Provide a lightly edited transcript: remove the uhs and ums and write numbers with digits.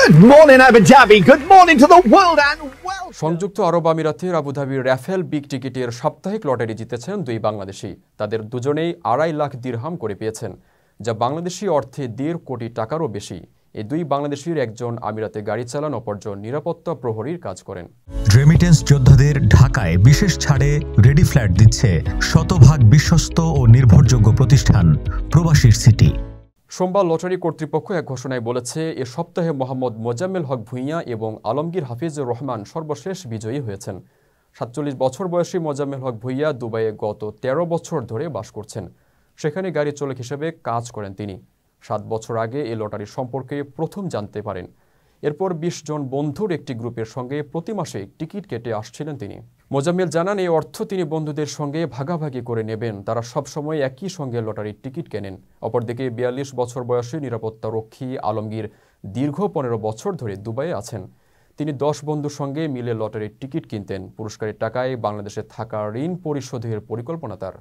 Good morning, Abu Dhabi. Good morning to the world and welcome. সংযুক্ত আরব আমিরাতের আবুধাবির Rafael big টিকিটের সাপ্তাহিক lottery জিতেছেন দুই বাংলাদেশি। তাদের দুজনেই 2.5 লাখ দিরহাম করে পেয়েছেন, যা বাংলাদেশি অর্থে 1.5 কোটি টাকারও বেশি। এই দুই বাংলাদেশির একজন আমিরাতে গাড়ি চালান, অপরজন নিরাপত্তা প্রহরীর কাজ করেন। রেমিটেন্স যোদ্ধাদের ঢাকায় বিশেষ ছাড়ে রেডি ফ্ল্যাট দিচ্ছে শতভাগ বিশ্বস্ত ও নির্ভরযোগ্য প্রতিষ্ঠান প্রবাসীর সিটি। সোমবার লটারি কর্তৃপক্ষ এক ঘোষণায় বলেছে, এ সপ্তাহে মোহাম্মদ মোজাম্মেল হক ভূঁইয়া এবং আলমগীর হাফিজুর রহমান সর্বশেষ বিজয়ী হয়েছেন। 47 বছর বয়সী মোজাম্মেল হক ভূঁইয়া দুবাইয়ে গত 13 বছর ধরে বাস করছেন। সেখানে গাড়ি চালক হিসেবে কাজ করেন তিনি। 7 বছর আগে এই লটারি সম্পর্কে প্রথম জানতে পারেন। এরপর 20 জন বন্ধুর একটি গ্রুপের সঙ্গে প্রতি মাসে টিকিট কেটে আসছিলেন তিনি। মোজাম্মেল জানান, এই অর্থ তিনি বন্ধুদের সঙ্গে ভাগাভাগি করে নেবেন। তারা সবসময় একই সঙ্গে লটারির টিকিট কেনেন। অপরদিকে 42 বছর বয়সী নিরাপত্তা রক্ষী আলমগীর দীর্ঘ 15 বছর ধরে দুবাইয়ে আছেন। তিনি 10 বন্ধুর সঙ্গে মিলে লটারির টিকিট কিনতেন। পুরস্কারের টাকায় বাংলাদেশে থাকা ঋণ পরিশোধের পরিকল্পনা তার।